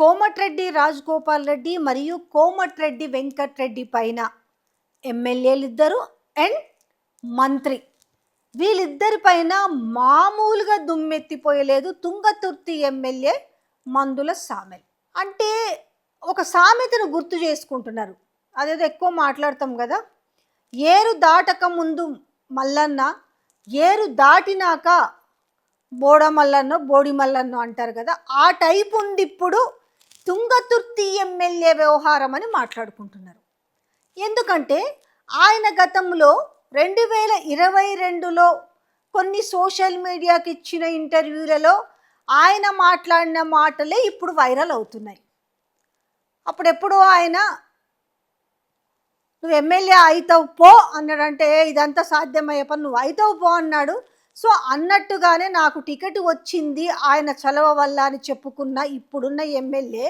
కోమటిరెడ్డి రాజగోపాల్ రెడ్డి మరియు కోమటిరెడ్డి వెంకటరెడ్డి పైన ఎమ్మెల్యేలిద్దరు అండ్ మంత్రి వీళ్ళిద్దరి పైన మామూలుగా దుమ్మెత్తిపోయలేదు తుంగతుర్తి ఎమ్మెల్యే మందుల సామెల్. అంటే ఒక సామెతను గుర్తు చేసుకుంటున్నారు. అదేదో ఎక్కువ మాట్లాడతాం కదా, ఏరు దాటక ముందు మల్లన్న, ఏరు దాటినాక బోడ మల్లన్నో బోడి మల్లన్నో అంటారు కదా, ఆ టైప్ ఉంది ఇప్పుడు తుంగతుర్తి ఎమ్మెల్యే వ్యవహారం అని మాట్లాడుకుంటున్నారు. ఎందుకంటే ఆయన గతంలో 2022లో కొన్ని సోషల్ మీడియాకి ఇచ్చిన ఇంటర్వ్యూలలో ఆయన మాట్లాడిన మాటలే ఇప్పుడు వైరల్ అవుతున్నాయి. అప్పుడెప్పుడో ఆయన నువ్వు ఎమ్మెల్యే అవుతావు పో అన్నాడంటే ఇదంతా సాధ్యమయ్యే పని, నువ్వు అవుతావు పో అన్నాడు. సో అన్నట్టుగానే నాకు టికెట్ వచ్చింది ఆయన చలవ వల్ల అని చెప్పుకున్న ఇప్పుడున్న ఎమ్మెల్యే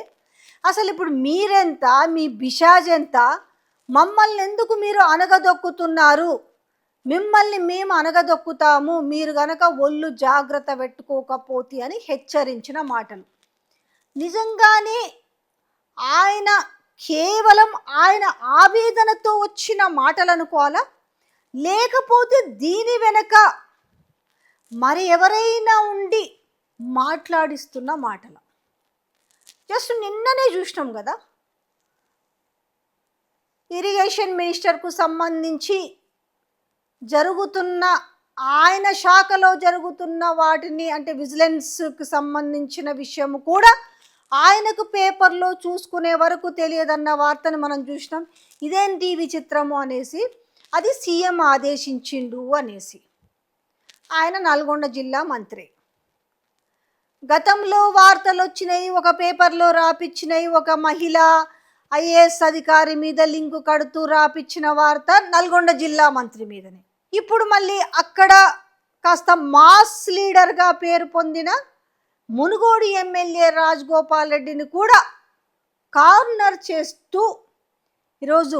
అసలు ఇప్పుడు మీరెంత, మీ బిషాజ్ ఎంత, మమ్మల్ని ఎందుకు మీరు అనగదొక్కుతున్నారు, మిమ్మల్ని మేము అనగదొక్కుతాము మీరు గనక ఒళ్ళు జాగ్రత్త పెట్టుకోకపోతే అని హెచ్చరించిన మాటలు. నిజంగానే ఆయన కేవలం ఆయన ఆవేదనతో వచ్చిన మాటలు అనుకోవాలా, లేకపోతే దీని వెనక మరి ఎవరైనా ఉండి మాట్లాడిస్తున్న మాటలు? జస్ట్ నిన్ననే చూసినాం కదా, ఇరిగేషన్ మినిస్టర్కు సంబంధించి జరుగుతున్న ఆయన శాఖలో జరుగుతున్న వాటిని, అంటే విజిలెన్స్కి సంబంధించిన విషయం కూడా ఆయనకు పేపర్లో చూసుకునే వరకు తెలియదన్న వార్తను మనం చూసినాం. ఇదేంటి విచిత్రము అనేసి, అది సీఎం ఆదేశించిండు అనేసి. ఆయన నల్గొండ జిల్లా మంత్రి. గతంలో వార్తలు వచ్చినాయి, ఒక పేపర్లో రాపిచ్చినాయి, ఒక మహిళ ఐఏఎస్ అధికారి మీద లింకు కడుతూ రాపిచ్చిన వార్త నల్గొండ జిల్లా మంత్రి మీదనే. ఇప్పుడు మళ్ళీ అక్కడ కాస్త మాస్ లీడర్గా పేరు పొందిన మునుగోడు ఎమ్మెల్యే రాజగోపాల్ రెడ్డిని కూడా కార్నర్ చేస్తూ ఈరోజు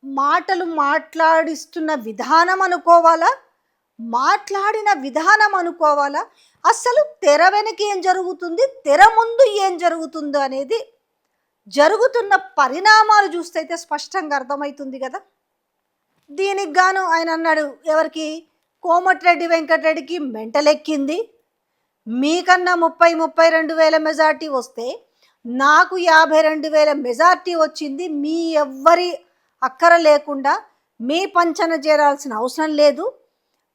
మాటలు మాట్లాడిస్తున్న విధానం అనుకోవాలా, మాట్లాడిన విధానం అనుకోవాలా, అసలు తెర వెనక ఏం జరుగుతుంది, తెర ముందు ఏం జరుగుతుందో అనేది జరుగుతున్న పరిణామాలు చూస్తే అయితే స్పష్టంగా అర్థమవుతుంది కదా. దీనికి గాను ఆయన అన్నాడు, ఎవరికి, కోమటిరెడ్డి వెంకటరెడ్డికి మెంటలెక్కింది, మీకన్నా 32,000 మెజార్టీ వస్తే నాకు 52,000 మెజార్టీ వచ్చింది, మీ ఎవ్వరి అక్కర లేకుండా మీ పంచన చేరాల్సిన అవసరం లేదు,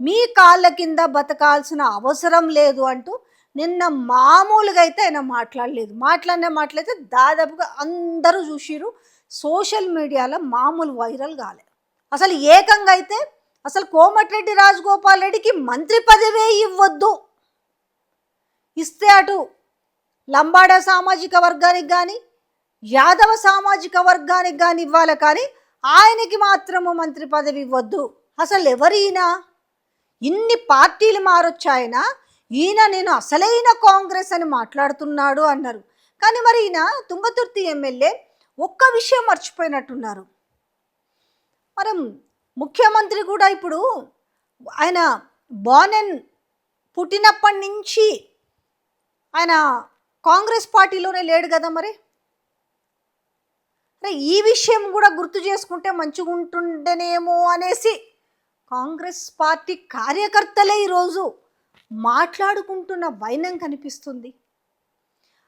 మీ కాళ్ళ కింద బతకాల్సిన అవసరం లేదు అంటూ నిన్న మామూలుగా అయితే ఆయన మాట్లాడితే దాదాపుగా అందరూ చూసిరు. సోషల్ మీడియాలో మామూలు వైరల్ కాలే. అసలు ఏకంగా అయితే అసలు కోమటిరెడ్డి రాజగోపాల్ రెడ్డికి మంత్రి పదవే ఇవ్వద్దు, ఇస్తే అటు లంబాడ సామాజిక వర్గానికి కానీ యాదవ సామాజిక వర్గానికి కానీ ఇవ్వాలి, కానీ ఆయనకి మాత్రము మంత్రి పదవి ఇవ్వద్దు. అసలు ఎవరైనా ఇన్ని పార్టీలు మారొచ్చాయన, ఈయన నేను అసలైన కాంగ్రెస్ అని మాట్లాడుతున్నాడు అన్నారు. కానీ మరి ఈయన తుంగతుర్తి ఎమ్మెల్యే ఒక్క విషయం మర్చిపోయినట్టున్నారు. మరి ముఖ్యమంత్రి కూడా ఇప్పుడు ఆయన బానెన్ పుట్టినప్పటి నుంచి ఆయన కాంగ్రెస్ పార్టీలోనే లేడు కదా, మరి ఈ విషయం కూడా గుర్తు చేసుకుంటే మంచిగా ఉంటుండేనేమో అనేసి కాంగ్రెస్ పార్టీ కార్యకర్తలే ఈరోజు మాట్లాడుకుంటున్న వైనం కనిపిస్తుంది.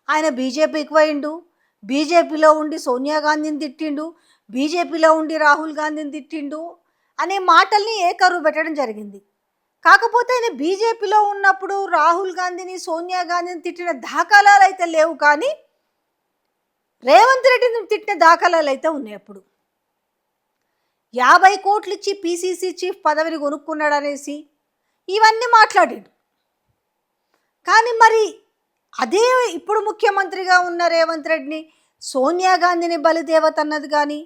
ఆయన బీజేపీకి పోయిండు, బీజేపీలో ఉండి సోనియా గాంధీని తిట్టిండు, బీజేపీలో ఉండి రాహుల్ గాంధీని తిట్టిండు అనే మాటల్ని ఏకరువు పెట్టడం జరిగింది. కాకపోతే ఆయన బీజేపీలో ఉన్నప్పుడు రాహుల్ గాంధీని సోనియా గాంధీని తిట్టిన దాఖలాలు అయితే లేవు, కానీ రేవంత్ రెడ్డిని తిట్టిన దాఖలాలు అయితే ఉన్నాయి. అప్పుడు 50 కోట్లు ఇచ్చి పీసీసీ చీఫ్ పదవిని కొనుక్కున్నాడు అనేసి ఇవన్నీ మాట్లాడాడు. కానీ మరి అదే ఇప్పుడు ముఖ్యమంత్రిగా ఉన్న రేవంత్ రెడ్డిని సోనియా గాంధీని బలిదేవత అన్నది కానీ,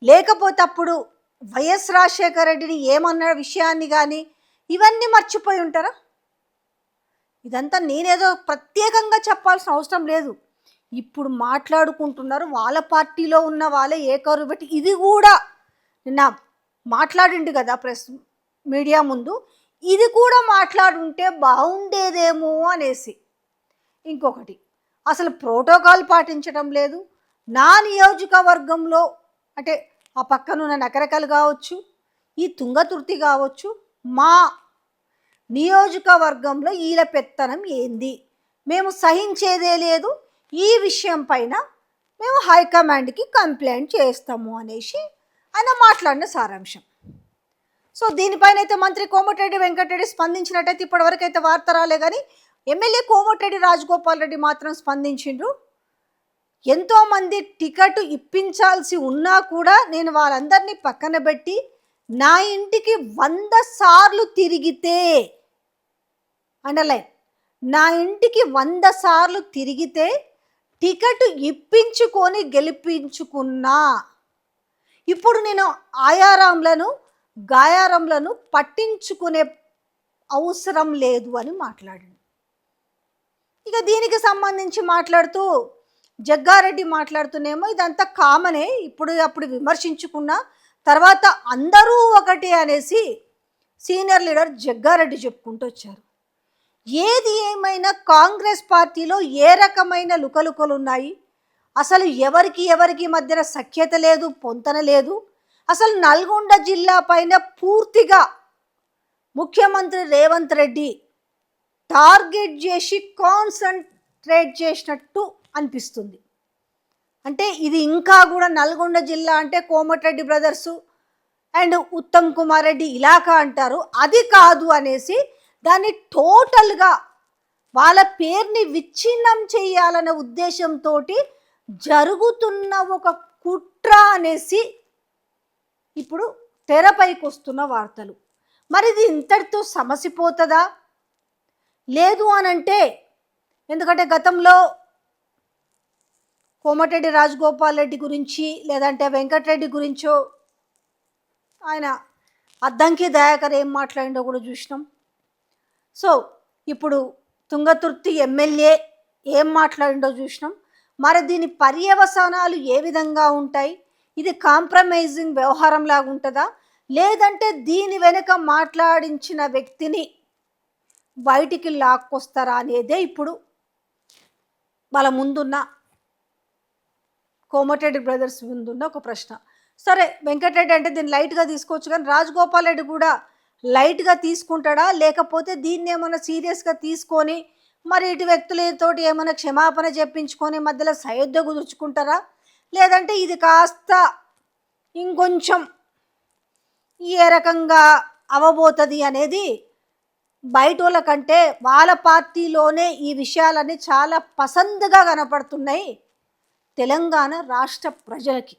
లేకపోతే అప్పుడు వైఎస్ రాజశేఖర రెడ్డిని ఏమన్న విషయాన్ని కానీ ఇవన్నీ మర్చిపోయి ఉంటారా? ఇదంతా నేనేదో ప్రత్యేకంగా చెప్పాల్సిన అవసరం లేదు. ఇప్పుడు మాట్లాడుకుంటున్నారు, వాళ్ళ పార్టీలో ఉన్న వాళ్ళే ఏకరువు పెట్టి. ఇది కూడా నిన్న మాట్లాడిండు కదా ప్రెస్ మీడియా ముందు, ఇది కూడా మాట్లాడుంటే బాగుండేదేమో అనేసి. ఇంకొకటి, అసలు ప్రోటోకాల్ పాటించడం లేదు. నా నియోజకవర్గంలో అంటే ఆ పక్కనున్న నకరకలు కావచ్చు, ఈ తుంగతుర్తి కావచ్చు, మా నియోజకవర్గంలో ఈల పెత్తనం ఏంది, మేము సహించేదే లేదు, ఈ విషయం పైన మేము హైకమాండ్కి కంప్లైంట్ చేస్తాము అనేసి ఆయన మాట్లాడిన సారాంశం. సో దీనిపైన అయితే మంత్రి కోమటిరెడ్డి వెంకటరెడ్డి స్పందించినట్టయితే ఇప్పటివరకు అయితే వార్త రాలే, కానీ ఎమ్మెల్యే కోమటిరెడ్డి రాజగోపాల్ రెడ్డి మాత్రం స్పందించిండ్రు. ఎంతోమంది టికెట్ ఇప్పించాల్సి ఉన్నా కూడా నేను వాళ్ళందరినీ పక్కన పెట్టి నా ఇంటికి 100 సార్లు తిరిగితే, అండర్లైన్, నా ఇంటికి 100 సార్లు తిరిగితే టికెట్ ఇప్పించుకొని గెలిపించుకున్నా. ఇప్పుడు నేను ఆయారాంలను గాయారంలను పట్టించుకునే అవసరం లేదు అని మాట్లాడింది. ఇక దీనికి సంబంధించి మాట్లాడుతూ జగ్గారెడ్డి మాట్లాడుతూనేమో ఇదంతా కామనే, ఇప్పుడు అప్పుడు విమర్శించుకున్న తర్వాత అందరూ ఒకటే అనేసి సీనియర్ లీడర్ జగ్గారెడ్డి చెప్పుకుంటూ వచ్చారు. ఏది ఏమైనా కాంగ్రెస్ పార్టీలో ఏ రకమైన లుకలుకలు ఉన్నాయి, అసలు ఎవరికి మధ్యన సఖ్యత లేదు, పొంతన లేదు. అసలు నల్గొండ జిల్లా పైన పూర్తిగా ముఖ్యమంత్రి రేవంత్ రెడ్డి టార్గెట్ చేసి కాన్సన్ట్రేట్ చేసినట్టు అనిపిస్తుంది. అంటే ఇది ఇంకా కూడా నల్గొండ జిల్లా అంటే కోమటిరెడ్డి బ్రదర్సు అండ్ ఉత్తమ్ కుమార్ రెడ్డి ఇలాకా అంటారు, అది కాదు అనేసి దాన్ని టోటల్గా వాళ్ళ పేరుని విచ్ఛిన్నం చేయాలనే ఉద్దేశంతో జరుగుతున్న ఒక కుట్ర అనేసి ఇప్పుడు తెరపైకి వస్తున్న వార్తలు. మరి ఇది ఇంతటితో సమసిపోతుందా? లేదు అనంటే, ఎందుకంటే గతంలో కోమటిరెడ్డి రాజగోపాల్ రెడ్డి గురించి లేదంటే వెంకటరెడ్డి గురించో ఆయన అద్దంకి దయాకర్ ఏం మాట్లాడిండో కూడా చూసినాం. సో ఇప్పుడు తుంగతుర్తి ఎమ్మెల్యే ఏం మాట్లాడిండో చూసినాం. మరి దీని పర్యవసానాలు ఏ విధంగా ఉంటాయి? ఇది కాంప్రమైజింగ్ వ్యవహారం లాగా ఉంటుందా, లేదంటే దీని వెనుక మాట్లాడించిన వ్యక్తిని బయటికి లాక్కొస్తారా అనేదే ఇప్పుడు వాళ్ళ ముందున్న కోమటిరెడ్డి బ్రదర్స్ ముందున్న ఒక ప్రశ్న. సరే, వెంకటరెడ్డి అంటే దీన్ని లైట్గా తీసుకోవచ్చు, కానీ రాజగోపాల్ రెడ్డి కూడా లైట్గా తీసుకుంటాడా, లేకపోతే దీన్ని ఏమైనా సీరియస్గా తీసుకొని మరి ఇటు వ్యక్తులతోటి ఏమైనా క్షమాపణ చెప్పించుకొని మధ్యలో సయోధ్య కుదుర్చుకుంటారా, లేదంటే ఇది కాస్త ఇంకొంచెం ఏ రకంగా అవబోతుంది అనేది బయట వాళ్ళ కంటే వాళ్ళ పార్టీలోనే ఈ విషయాలన్నీ చాలా పసందుగా కనపడుతున్నాయి తెలంగాణ రాష్ట్ర ప్రజలకి.